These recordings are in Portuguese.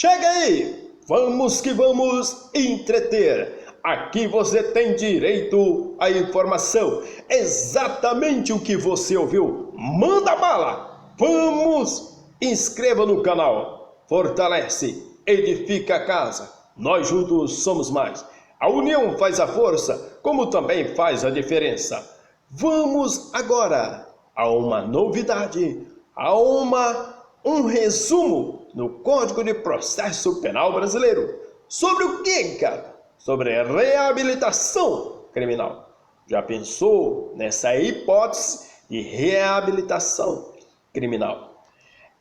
Chega aí, vamos que vamos entreter. Aqui você tem direito à informação, exatamente o que você ouviu. Manda bala! Vamos! Inscreva no canal, fortalece, edifica a casa. Nós juntos somos mais. A união faz a força, como também faz a diferença. Vamos agora a uma novidade, a um resumo no Código de Processo Penal Brasileiro. Sobre o que, cara? Sobre reabilitação criminal. Já pensou nessa hipótese de reabilitação criminal?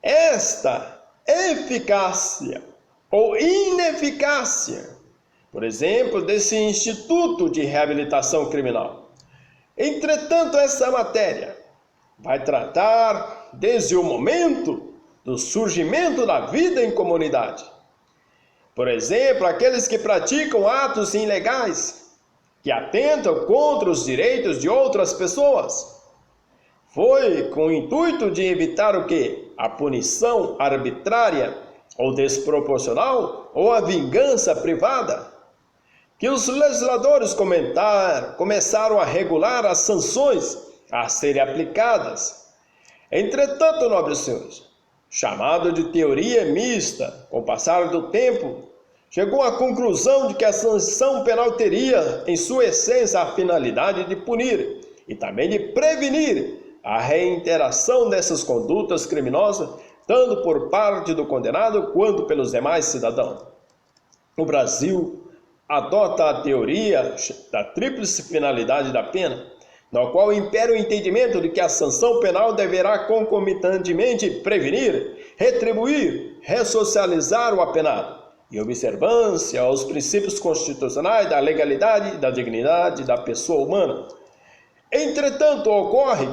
Esta eficácia ou ineficácia, por exemplo, desse Instituto de Reabilitação Criminal. Entretanto, essa matéria vai tratar desde o momento do surgimento da vida em comunidade. Por exemplo, aqueles que praticam atos ilegais, que atentam contra os direitos de outras pessoas. Foi com o intuito de evitar o quê? A punição arbitrária ou desproporcional ou a vingança privada. Que os legisladores começaram a regular as sanções a serem aplicadas. Entretanto, nobres senhores, chamado de teoria mista, com o passar do tempo, chegou à conclusão de que a sanção penal teria, em sua essência, a finalidade de punir e também de prevenir a reiteração dessas condutas criminosas, tanto por parte do condenado quanto pelos demais cidadãos. O Brasil adota a teoria da tríplice finalidade da pena, na qual impera o entendimento de que a sanção penal deverá concomitantemente prevenir, retribuir, ressocializar o apenado, em observância aos princípios constitucionais da legalidade e da dignidade da pessoa humana. Entretanto, ocorre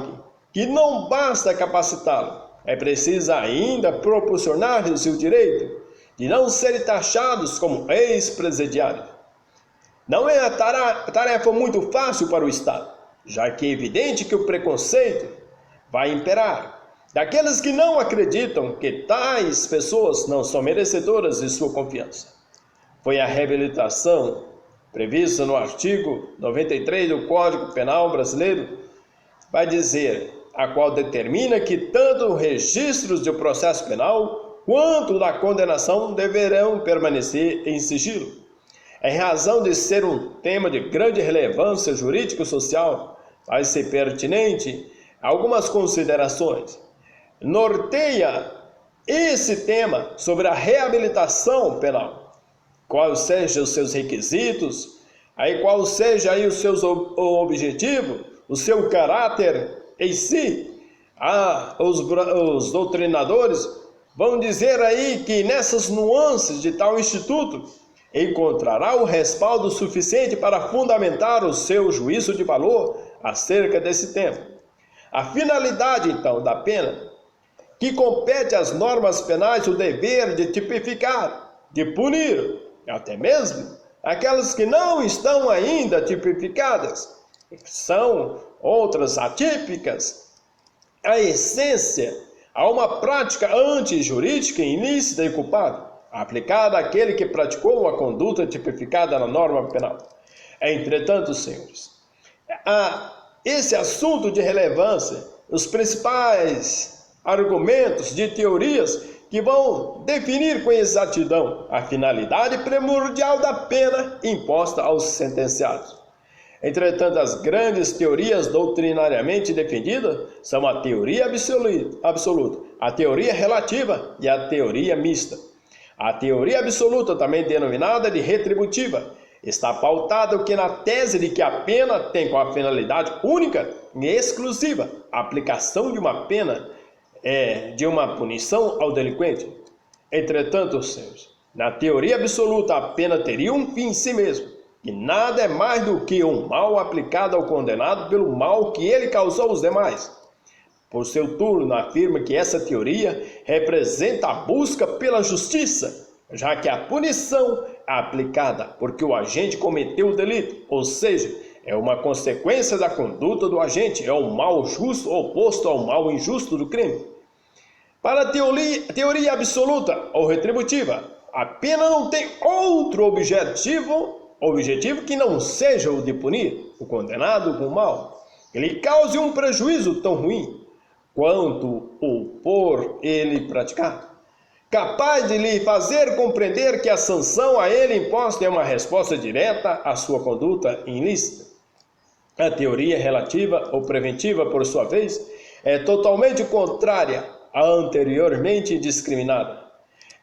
que não basta capacitá-lo, é preciso ainda proporcionar-lhes o direito de não serem taxados como ex-presidiários. Não é tarefa muito fácil para o Estado, já que é evidente que o preconceito vai imperar daqueles que não acreditam que tais pessoas não são merecedoras de sua confiança. Foi a reabilitação prevista no artigo 93 do Código Penal Brasileiro, vai dizer, a qual determina que tanto registros do processo penal quanto da condenação deverão permanecer em sigilo. Em razão de ser um tema de grande relevância jurídico-social, vai ser pertinente algumas considerações. Norteia esse tema sobre a reabilitação penal. Quais sejam os seus requisitos, qual seja aí os seus objetivos, o seu caráter em si. Os doutrinadores vão dizer aí que nessas nuances de tal instituto encontrará o respaldo suficiente para fundamentar o seu juízo de valor acerca desse tema. A finalidade, então, da pena, que compete às normas penais o dever de tipificar, de punir, até mesmo aquelas que não estão ainda tipificadas, são outras atípicas. A essência a uma prática antijurídica ilícita e culpável, aplicada àquele que praticou uma conduta tipificada na norma penal. Entretanto, senhores, esse assunto de relevância, os principais argumentos de teorias que vão definir com exatidão a finalidade primordial da pena imposta aos sentenciados. Entretanto, as grandes teorias doutrinariamente defendidas são a teoria absoluta, a teoria relativa e a teoria mista. A teoria absoluta, também denominada de retributiva, está pautada na tese de que a pena tem como finalidade única e exclusiva a aplicação de uma pena, de uma punição ao delinquente. Entretanto, senhores, na teoria absoluta a pena teria um fim em si mesmo, que nada é mais do que um mal aplicado ao condenado pelo mal que ele causou aos demais. Por seu turno, afirma que essa teoria representa a busca pela justiça, já que a punição é aplicada porque o agente cometeu o delito, ou seja, é uma consequência da conduta do agente, é um mal justo oposto ao mal injusto do crime. Para a teoria absoluta ou retributiva, a pena não tem outro objetivo que não seja o de punir o condenado com o mal, que lhe cause um prejuízo tão ruim quanto o por ele praticado, capaz de lhe fazer compreender que a sanção a ele imposta é uma resposta direta à sua conduta ilícita. A teoria relativa ou preventiva, por sua vez, é totalmente contrária à anteriormente discriminada.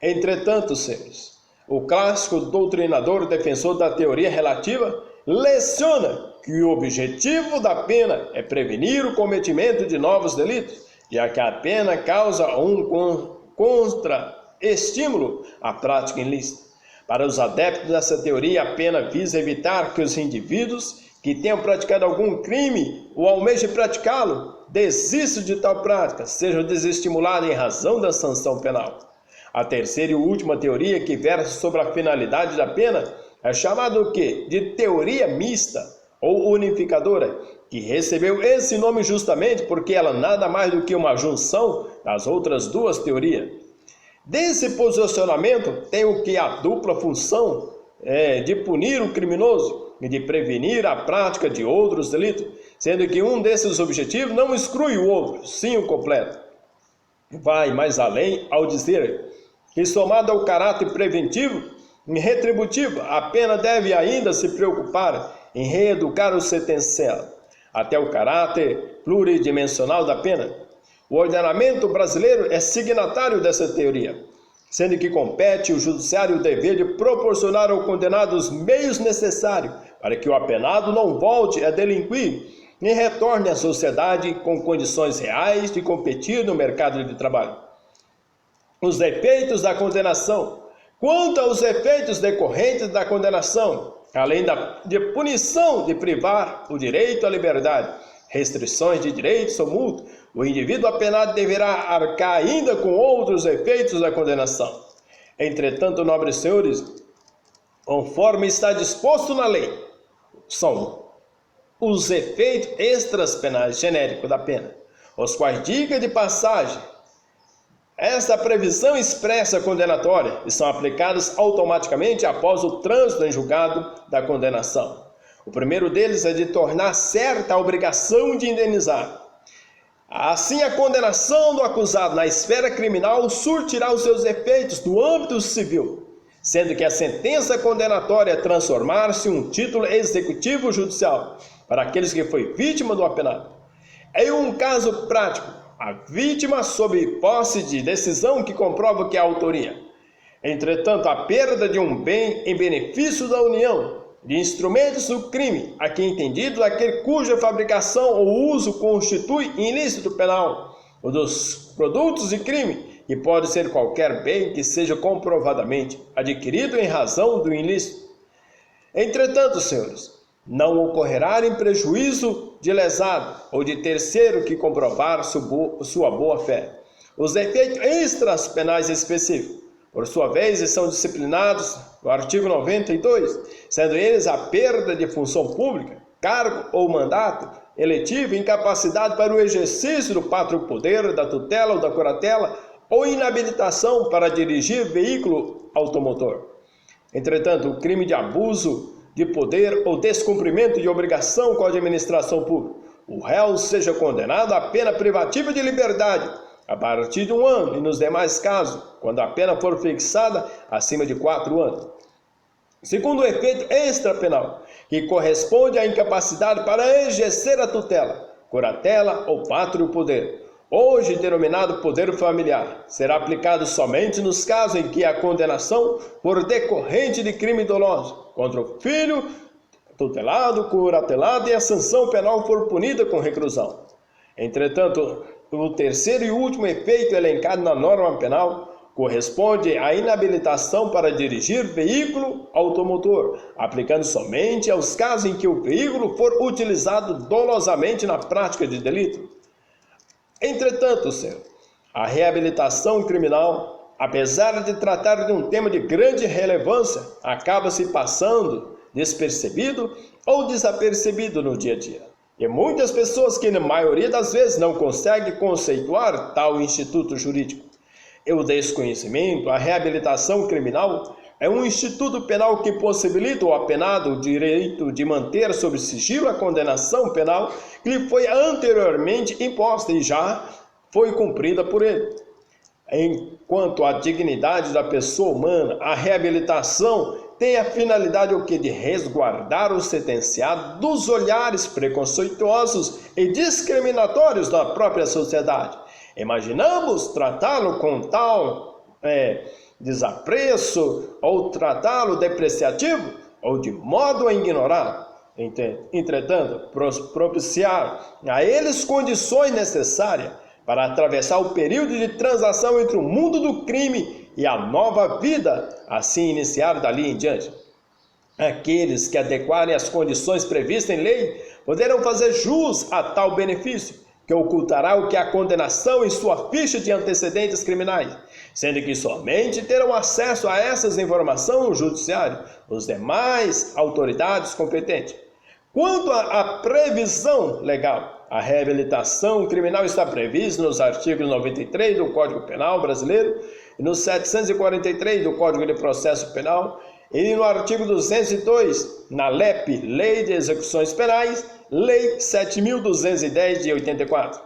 Entretanto, senhores, o clássico doutrinador defensor da teoria relativa leciona que o objetivo da pena é prevenir o cometimento de novos delitos, já que a pena causa um contra-estímulo à prática ilícita. Para os adeptos dessa teoria, a pena visa evitar que os indivíduos que tenham praticado algum crime ou almejem praticá-lo desistam de tal prática, sejam desestimulados em razão da sanção penal. A terceira e última teoria, que versa sobre a finalidade da pena, é chamada o quê? De teoria mista ou unificadora, que recebeu esse nome justamente porque ela nada mais do que uma junção das outras duas teorias. Desse posicionamento tem o que a dupla função de punir o criminoso e de prevenir a prática de outros delitos, sendo que um desses objetivos não exclui o outro, sim o completo. Vai mais além ao dizer que, somado ao caráter preventivo e retributivo, a pena deve ainda se preocupar em reeducar o sentenciado, até o caráter pluridimensional da pena. O ordenamento brasileiro é signatário dessa teoria, sendo que compete ao judiciário o dever de proporcionar ao condenado os meios necessários para que o apenado não volte a delinquir e retorne à sociedade com condições reais de competir no mercado de trabalho. Os efeitos da condenação. Quanto aos efeitos decorrentes da condenação, além de punição de privar o direito à liberdade, restrições de direitos ou multa, o indivíduo apenado deverá arcar ainda com outros efeitos da condenação. Entretanto, nobres senhores, conforme está disposto na lei, são os efeitos extras penais genéricos da pena, os quais, diga de passagem, esta previsão expressa condenatória e são aplicadas automaticamente após o trânsito em julgado da condenação. O primeiro deles é de tornar certa a obrigação de indenizar. Assim, a condenação do acusado na esfera criminal surtirá os seus efeitos no âmbito civil, sendo que a sentença condenatória é transformar-se em um título executivo judicial para aqueles que foi vítima do apenado. Em um caso prático, a vítima sob posse de decisão que comprova que é a autoria. Entretanto, a perda de um bem em benefício da união, de instrumentos do crime, aqui entendido aquele cuja fabricação ou uso constitui ilícito penal, ou dos produtos de crime, que pode ser qualquer bem que seja comprovadamente adquirido em razão do ilícito. Entretanto, senhores, não ocorrerá em prejuízo de lesado ou de terceiro que comprovar sua boa-fé. Os efeitos extras penais específicos, por sua vez, são disciplinados no artigo 92, sendo eles a perda de função pública, cargo ou mandato eletivo, incapacidade para o exercício do pátrio poder, da tutela ou da curatela, ou inabilitação para dirigir veículo automotor. Entretanto, o crime de abuso de poder ou descumprimento de obrigação com a administração pública, o réu seja condenado à pena privativa de liberdade a partir de 1 ano e nos demais casos, quando a pena for fixada acima de 4 anos. Segundo o efeito extrapenal, que corresponde à incapacidade para exercer a tutela, curatela ou pátrio poder, hoje denominado poder familiar, será aplicado somente nos casos em que a condenação for decorrente de crime doloso contra o filho tutelado, curatelado e a sanção penal for punida com reclusão. Entretanto, o terceiro e último efeito elencado na norma penal corresponde à inabilitação para dirigir veículo automotor, aplicando somente aos casos em que o veículo for utilizado dolosamente na prática de delito. Entretanto, senhor, a reabilitação criminal, apesar de tratar de um tema de grande relevância, acaba se passando despercebido ou desapercebido no dia a dia. E muitas pessoas que, na maioria das vezes, não conseguem conceituar tal instituto jurídico. e o desconhecimento, a reabilitação criminal é um instituto penal que possibilita ao apenado o direito de manter sob sigilo a condenação penal que lhe foi anteriormente imposta e já foi cumprida por ele. Enquanto a dignidade da pessoa humana, a reabilitação tem a finalidade de resguardar o sentenciado dos olhares preconceituosos e discriminatórios da própria sociedade. Imaginamos tratá-lo com tal desapreço ou tratá-lo depreciativo ou de modo a ignorá-lo. Entretanto, propiciar a eles condições necessárias para atravessar o período de transação entre o mundo do crime e a nova vida, assim iniciar dali em diante. Aqueles que adequarem as condições previstas em lei poderão fazer jus a tal benefício, que ocultará o que a condenação em sua ficha de antecedentes criminais, sendo que somente terão acesso a essas informações o judiciário, os demais autoridades competentes. Quanto à previsão legal, a reabilitação criminal está prevista nos artigos 93 do Código Penal brasileiro e no 743 do Código de Processo Penal e no artigo 202 na LEP, Lei de Execuções Penais, Lei 7.210 de 84.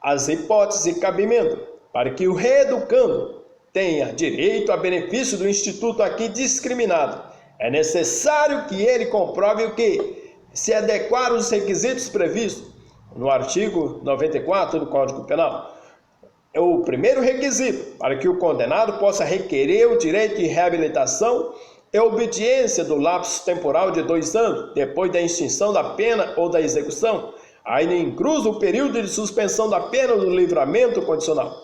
As hipóteses de cabimento para que o reeducando tenha direito a benefício do instituto aqui discriminado, é necessário que ele comprove o que se adequar aos requisitos previstos no artigo 94 do Código Penal. O primeiro requisito para que o condenado possa requerer o direito de reabilitação é a obediência do lapso temporal de 2 anos, depois da extinção da pena ou da execução, ainda incluso o período de suspensão da pena ou do livramento condicional.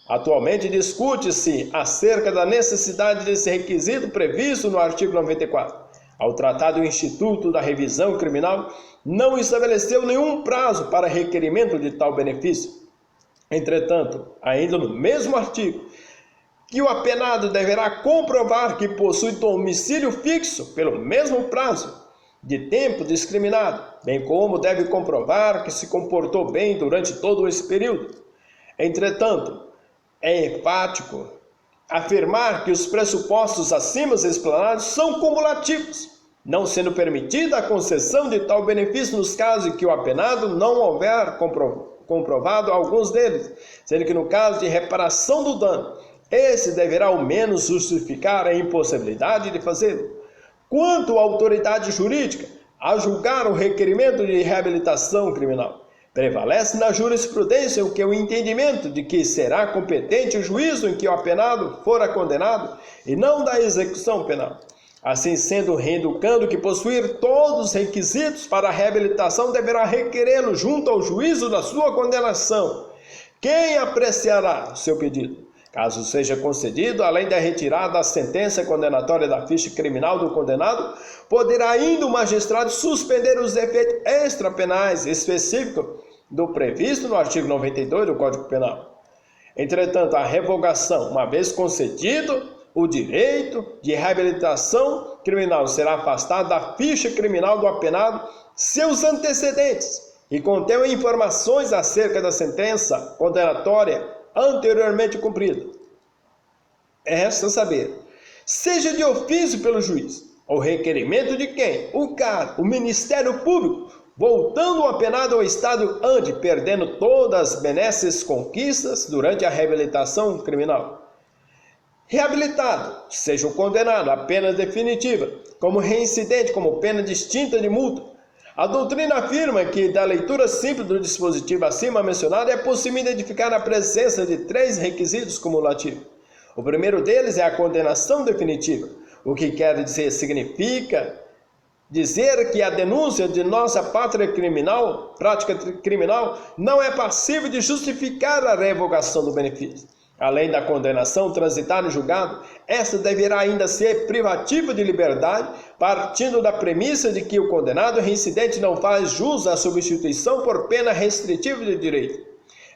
Atualmente discute-se acerca da necessidade desse requisito previsto no artigo 94. Ao tratar do Instituto da Revisão Criminal, não estabeleceu nenhum prazo para requerimento de tal benefício. Entretanto, ainda no mesmo artigo, que o apenado deverá comprovar que possui domicílio fixo pelo mesmo prazo de tempo discriminado, bem como deve comprovar que se comportou bem durante todo esse período. Entretanto, é enfático afirmar que os pressupostos acima explanados são cumulativos, não sendo permitida a concessão de tal benefício nos casos em que o apenado não houver comprovado alguns deles, sendo que no caso de reparação do dano, esse deverá ao menos justificar a impossibilidade de fazê-lo. Quanto à autoridade jurídica, a julgar o requerimento de reabilitação criminal, prevalece na jurisprudência o entendimento de que será competente o juízo em que o apenado fora condenado e não da execução penal. Assim sendo, o reeducando que possuir todos os requisitos para a reabilitação deverá requerê-lo junto ao juízo da sua condenação. Quem apreciará o seu pedido? Caso seja concedido, além da retirada da sentença condenatória da ficha criminal do condenado, poderá ainda o magistrado suspender os efeitos extrapenais específicos do previsto no artigo 92 do Código Penal. Entretanto, a revogação, uma vez concedido o direito de reabilitação criminal, será afastado da ficha criminal do apenado seus antecedentes e contém informações acerca da sentença condenatória anteriormente cumprida. Resta saber, seja de ofício pelo juiz, ou requerimento de quem? O CAR, o Ministério Público, voltando o apenado ao estado ante, perdendo todas as benesses conquistas durante a reabilitação criminal. Reabilitado, seja o condenado à pena definitiva, como reincidente, como pena distinta de multa. A doutrina afirma que, da leitura simples do dispositivo acima mencionado, é possível identificar a presença de 3 requisitos cumulativos. O primeiro deles é a condenação definitiva, o que significa dizer que a denúncia de nossa prática criminal, não é passível de justificar a revogação do benefício. Além da condenação transitada no julgado, esta deverá ainda ser privativa de liberdade, partindo da premissa de que o condenado reincidente não faz jus à substituição por pena restritiva de direito.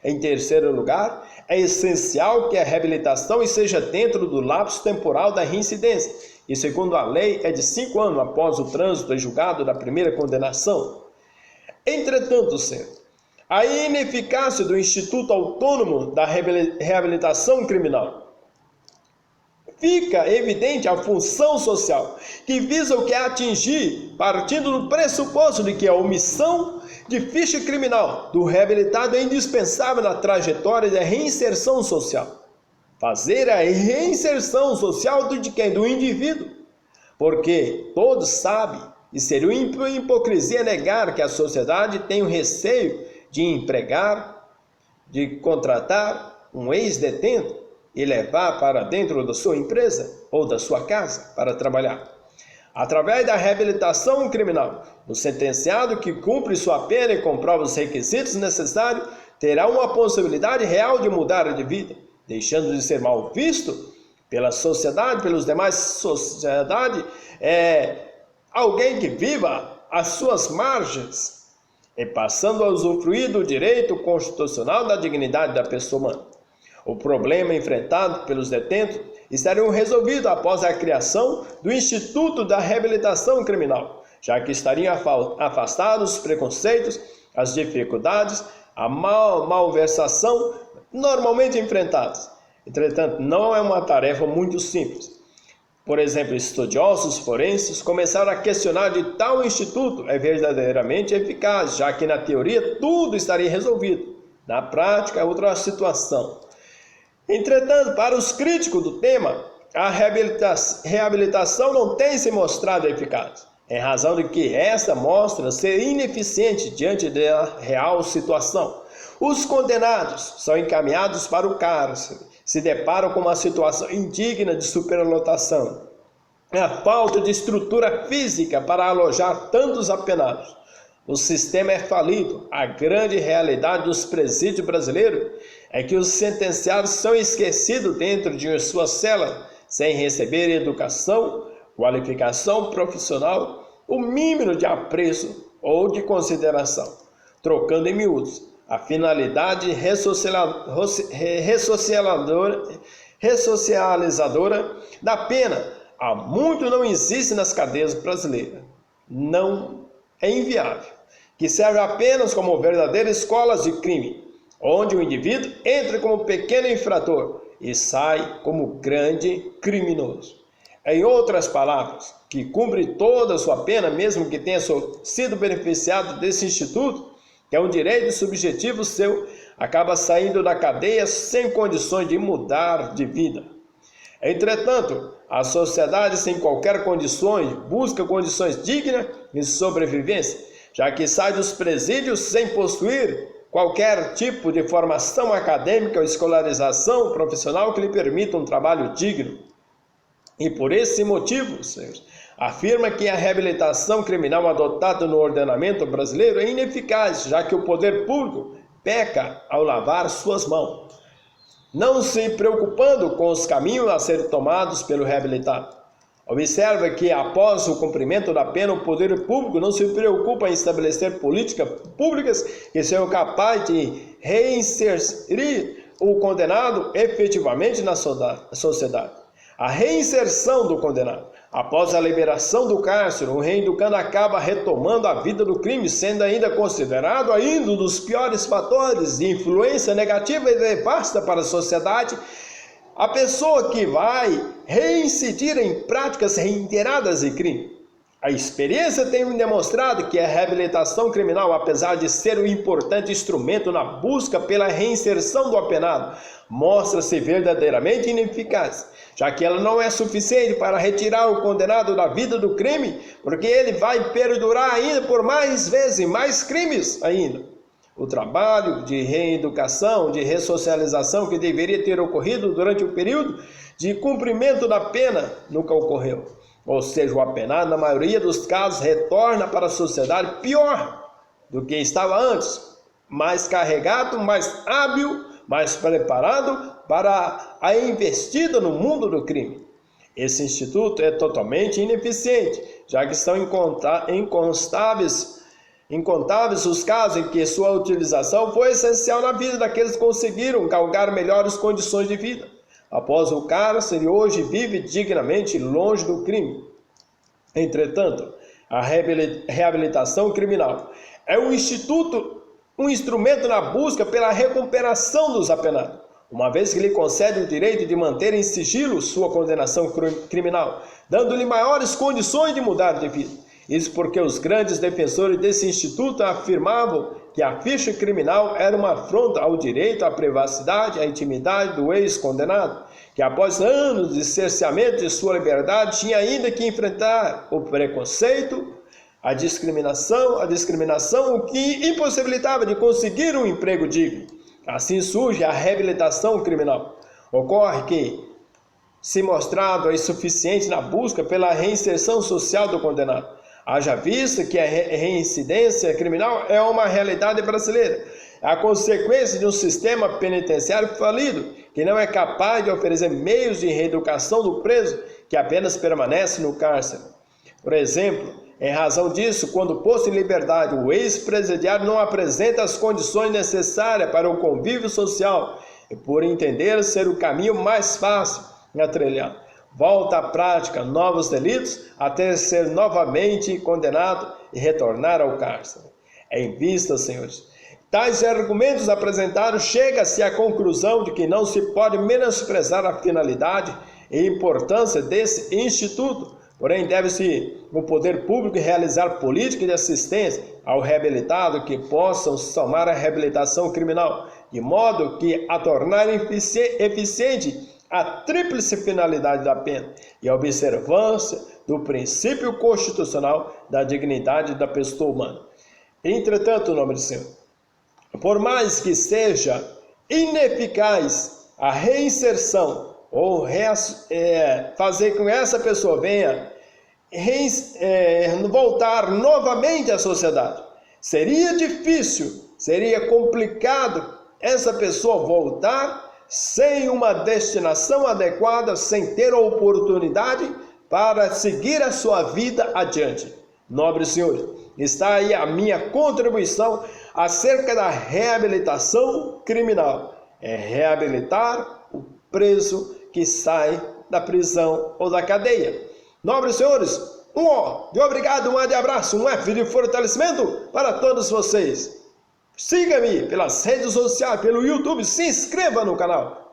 Em terceiro lugar, é essencial que a reabilitação esteja dentro do lapso temporal da reincidência, e segundo a lei é de 5 anos após o trânsito em julgado da primeira condenação. Entretanto, a ineficácia do Instituto Autônomo da Reabilitação Criminal fica evidente a função social, que visa o que é atingir, partindo do pressuposto de que a omissão de ficha criminal do reabilitado é indispensável na trajetória de reinserção social. Fazer a reinserção social de quem? Do indivíduo. Porque todos sabem, e seria uma hipocrisia negar que a sociedade tem o receio de empregar, de contratar um ex-detento e levar para dentro da sua empresa ou da sua casa para trabalhar. Através da reabilitação criminal, o sentenciado que cumpre sua pena e comprova os requisitos necessários terá uma possibilidade real de mudar de vida, deixando de ser mal visto pela sociedade, pelos demais sociedade, alguém que viva às suas margens e passando a usufruir do direito constitucional da dignidade da pessoa humana. O problema enfrentado pelos detentos estaria resolvido após a criação do Instituto da Reabilitação Criminal, já que estariam afastados os preconceitos, as dificuldades, a malversação normalmente enfrentadas. Entretanto, não é uma tarefa muito simples. Por exemplo, estudiosos forenses começaram a questionar de tal instituto é verdadeiramente eficaz, já que na teoria tudo estaria resolvido. Na prática, é outra situação. Entretanto, para os críticos do tema, a reabilitação não tem se mostrado eficaz, em razão de que esta mostra ser ineficiente diante da real situação. Os condenados são encaminhados para o cárcere, se deparam com uma situação indigna de superlotação, a falta de estrutura física para alojar tantos apenados. O sistema é falido. A grande realidade dos presídios brasileiros é que os sentenciados são esquecidos dentro de suas celas, sem receber educação, qualificação profissional, o mínimo de apreço ou de consideração. Trocando em miúdos, a finalidade ressocializadora da pena há muito não existe nas cadeias brasileiras. Não é inviável. Que serve apenas como verdadeiras escolas de crime, onde o indivíduo entra como pequeno infrator e sai como grande criminoso. Em outras palavras, que cumpre toda a sua pena, mesmo que tenha sido beneficiado desse instituto, que é um direito subjetivo seu, acaba saindo da cadeia sem condições de mudar de vida. Entretanto, a sociedade sem qualquer condições busca condições dignas de sobrevivência, já que sai dos presídios sem possuir qualquer tipo de formação acadêmica ou escolarização profissional que lhe permita um trabalho digno. E por esse motivo, senhores, afirma que a reabilitação criminal adotada no ordenamento brasileiro é ineficaz, já que o poder público peca ao lavar suas mãos, não se preocupando com os caminhos a serem tomados pelo reabilitado. Observa que, após o cumprimento da pena, o poder público não se preocupa em estabelecer políticas públicas que sejam capazes de reinserir o condenado efetivamente na sociedade. A reinserção do condenado. Após a liberação do cárcere, o reeducando acaba retomando a vida do crime, sendo ainda considerado um dos piores fatores de influência negativa e nefasta para a sociedade. A pessoa que vai reincidir em práticas reiteradas de crime. A experiência tem demonstrado que a reabilitação criminal, apesar de ser um importante instrumento na busca pela reinserção do apenado, mostra-se verdadeiramente ineficaz, já que ela não é suficiente para retirar o condenado da vida do crime, porque ele vai perdurar ainda por mais vezes, mais crimes ainda. O trabalho de reeducação, de ressocialização que deveria ter ocorrido durante o período de cumprimento da pena nunca ocorreu. Ou seja, o apenado, na maioria dos casos, retorna para a sociedade pior do que estava antes, mais carregado, mais hábil, mais preparado para a investida no mundo do crime. Esse instituto é totalmente ineficiente, já que estão incontáveis os casos em que sua utilização foi essencial na vida daqueles que conseguiram galgar melhores condições de vida. Após o cárcere, hoje vive dignamente longe do crime. Entretanto, a reabilitação criminal é um instrumento na busca pela recuperação dos apenados. uma vez que lhe concede o direito de manter em sigilo sua condenação criminal, dando-lhe maiores condições de mudar de vida. Isso porque os grandes defensores desse instituto afirmavam que a ficha criminal era uma afronta ao direito à privacidade, à intimidade do ex-condenado, que após anos de cerceamento de sua liberdade tinha ainda que enfrentar o preconceito, a discriminação, o que impossibilitava de conseguir um emprego digno. Assim surge a reabilitação criminal. Ocorre que, se mostrado insuficiente na busca pela reinserção social do condenado, haja vista que a reincidência criminal é uma realidade brasileira, a consequência de um sistema penitenciário falido, que não é capaz de oferecer meios de reeducação do preso que apenas permanece no cárcere. Por exemplo, em razão disso, quando posto em liberdade, o ex-presidiário não apresenta as condições necessárias para o convívio social, e por entender ser o caminho mais fácil a trilhar, volta à prática novos delitos até ser novamente condenado e retornar ao cárcere. Em vista, senhores, tais argumentos apresentados, chega-se à conclusão de que não se pode menosprezar a finalidade e importância desse instituto. Porém, deve-se o poder público realizar políticas de assistência ao reabilitado que possam somar a reabilitação criminal, de modo que a tornar eficiente a tríplice finalidade da pena e a observância do princípio constitucional da dignidade da pessoa humana. Entretanto, nome do Senhor, por mais que seja ineficaz a reinserção ou fazer com que essa pessoa venha voltar novamente à sociedade, seria difícil, seria complicado essa pessoa voltar sem uma destinação adequada, sem ter a oportunidade para seguir a sua vida adiante. Nobres senhores, está aí a minha contribuição acerca da reabilitação criminal. É reabilitar o preso que sai da prisão ou da cadeia. Nobres senhores, um O de obrigado, um A de abraço, um F de fortalecimento para todos vocês. Siga-me pelas redes sociais, pelo YouTube, se inscreva no canal.